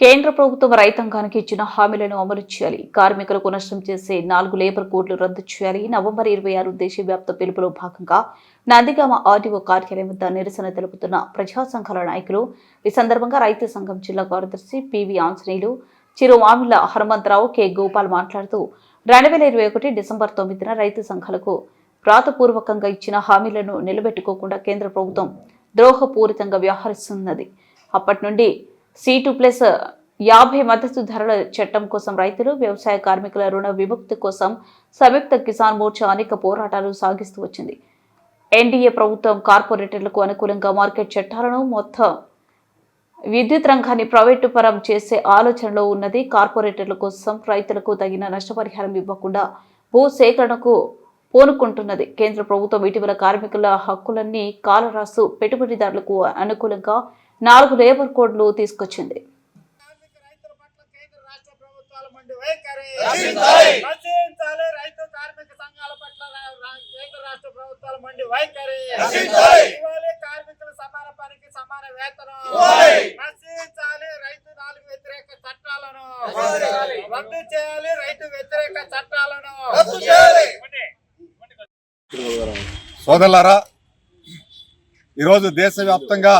కేంద్ర ప్రభుత్వం రైతాంగానికి ఇచ్చిన హామీలను అమలు చేయాలి. కార్మికులకు నష్టం చేసే 4 లేబర్ కోడ్లు రద్దు చేయాలి. నవంబర్ 26 దేశవ్యాప్త పిలుపులో భాగంగా నందిగామ ఆర్డీఓ కార్యాలయం వద్ద నిరసన తెలుపుతున్న ప్రజా సంఘాల నాయకులు. ఈ సందర్భంగా రైతు సంఘం జిల్లా కార్యదర్శి పివి ఆంజనేయులు, చిరుమామిళ్ల హనుమంతరావు, కె గోపాల్ మాట్లాడుతూ 2021 డిసెంబర్ 9న రైతు సంఘాలకు వ్రాతపూర్వకంగా ఇచ్చిన హామీలను నిలబెట్టుకోకుండా కేంద్ర ప్రభుత్వం ద్రోహపూరితంగా వ్యవహరిస్తున్నది. అప్పటి నుండి C2+50 మద్దతు ధరల చట్టం కోసం రైతులు, వ్యవసాయ కార్మికుల రుణ విముక్తి కోసం సంయుక్త కిసాన్ మోర్చా అనేక పోరాటాలు సాగిస్తూ వచ్చింది. ఎన్డీఏ ప్రభుత్వం కార్పొరేటర్లకు అనుకూలంగా మార్కెట్ చట్టాలను మొత్తం విద్యుత్ రంగాన్ని ప్రైవేటు పరం చేసే ఆలోచనలో ఉన్నది. కార్పొరేటర్ల కోసం రైతులకు తగిన నష్టపరిహారం ఇవ్వకుండా భూ సేకరణకు పూనుకుంటున్నది. కేంద్ర ప్రభుత్వం ఇటీవల కార్మికుల హక్కులన్నీ కాలరాసు పెట్టుబడిదారులకు అనుకూలంగా 4 లేబర్ కోడ్లు తీసుకొచ్చింది. సోదరులారా, ఈరోజు దేశవ్యాప్తంగా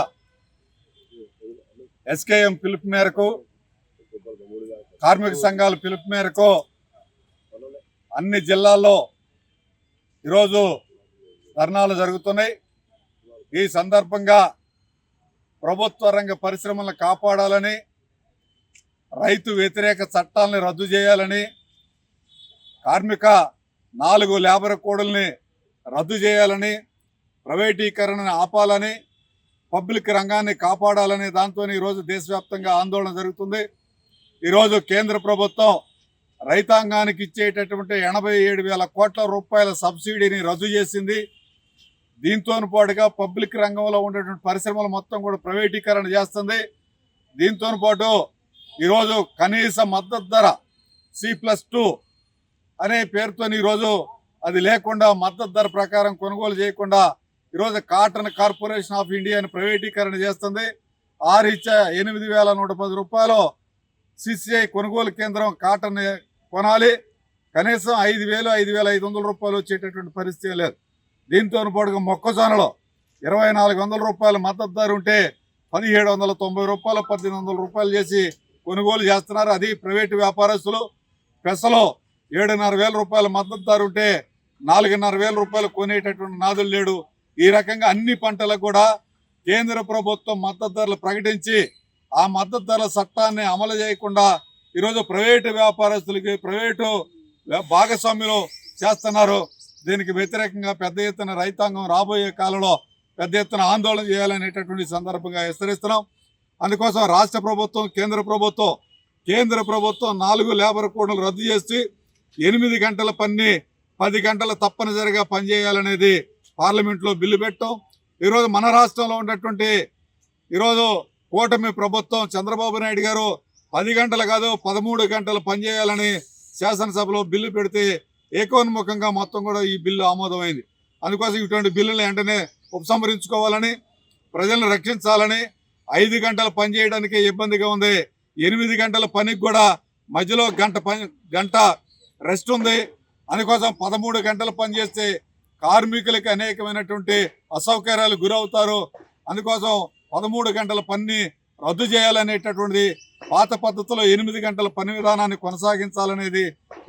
ఎస్కేఎం పిలుపు మేరకు, కార్మిక సంఘాల పిలుపు మేరకు అన్ని జిల్లాల్లో ఈరోజు ధర్నాలు జరుగుతున్నాయి. ఈ సందర్భంగా ప్రభుత్వ రంగ పరిశ్రమలను కాపాడాలని, రైతు వ్యతిరేక చట్టాలని రద్దు చేయాలని, కార్మిక 4 లేబర్ కోడ్లని రద్దు చేయాలని, ప్రైవేటీకరణను ఆపాలని, పబ్లిక్ రంగాన్ని కాపాడాలనే దాంతో ఈరోజు దేశవ్యాప్తంగా ఆందోళన జరుగుతుంది. ఈరోజు కేంద్ర ప్రభుత్వం రైతాంగానికి ఇచ్చేటటువంటి 87,000 కోట్ల రూపాయల సబ్సిడీని రద్దు చేసింది. దీంతో పాటుగా పబ్లిక్ రంగంలో ఉండేటువంటి పరిశ్రమలు మొత్తం కూడా ప్రైవేటీకరణ చేస్తుంది. దీంతో పాటు ఈరోజు కనీస మద్దతు ధర C+2 అనే పేరుతో ఈరోజు అది లేకుండా, మద్దతు ధర ప్రకారం కొనుగోలు చేయకుండా ఈరోజు కాటన్ కార్పొరేషన్ ఆఫ్ ఇండియాని ప్రైవేటీకరణ చేస్తుంది. ఆ రీత్యా 8,110 రూపాయలు CCI కొనుగోలు కేంద్రం కాటన్ కొనాలి. కనీసం 5,000, 5,500 రూపాయలు వచ్చేటటువంటి పరిస్థితి లేదు. దీంతో పాటుగా మొక్కజొన్నలో 2,400 రూపాయల మద్దతు ధర ఉంటే 1,790 రూపాయలు, 1,800 రూపాయలు చేసి కొనుగోలు చేస్తున్నారు. అది ప్రైవేటు వ్యాపారస్తులు. పెసలో 7,500 రూపాయల మద్దతు ధర ఉంటే 4,500 రూపాయలు కొనేటటువంటి నాదులు లేడు. ఈ రకంగా అన్ని పంటలకు కూడా కేంద్ర ప్రభుత్వం మద్దతు ధరలు ప్రకటించి ఆ మద్దతు ధరల చట్టాన్ని అమలు చేయకుండా ఈరోజు ప్రైవేటు వ్యాపారస్తులకి, ప్రైవేటు భాగస్వామ్యులు చేస్తున్నారు. దీనికి వ్యతిరేకంగా పెద్ద ఎత్తున రైతాంగం రాబోయే కాలంలో పెద్ద ఎత్తున ఆందోళన చేయాలనేటటువంటి సందర్భంగా హెచ్చరిస్తున్నాం. అందుకోసం రాష్ట్ర ప్రభుత్వం, కేంద్ర ప్రభుత్వం 4 లేబర్ కోడ్లు రద్దు చేసి 8 గంటల పని 10 గంటలు తప్పనిసరిగా పనిచేయాలనేది పార్లమెంట్లో బిల్లు పెట్టాం. ఈరోజు మన రాష్ట్రంలో ఉన్నటువంటి ఈరోజు కూటమి ప్రభుత్వం, చంద్రబాబు నాయుడు గారు 10 గంటలు కాదు 13 గంటలు పనిచేయాలని శాసనసభలో బిల్లు పెడితే ఏకోన్ముఖంగా మొత్తం కూడా ఈ బిల్లు ఆమోదమైంది. అందుకోసం ఇటువంటి బిల్లులు వెంటనే ఉపసంహరించుకోవాలని, ప్రజలను రక్షించాలని. 5 గంటలు పని చేయడానికి ఇబ్బందిగా ఉంది. 8 గంటల పనికి కూడా మధ్యలో గంట రెస్ట్ ఉంది. అందుకోసం 13 గంటలు పనిచేస్తే కార్మికులకి అనేకమైనటువంటి అసౌకర్యాలు గురవుతారు. అందుకోసం 13 గంటల పని రద్దు చేయాలనేటటువంటిది, పాత పద్ధతిలో 8 గంటల పని విధానాన్ని కొనసాగించాలనేది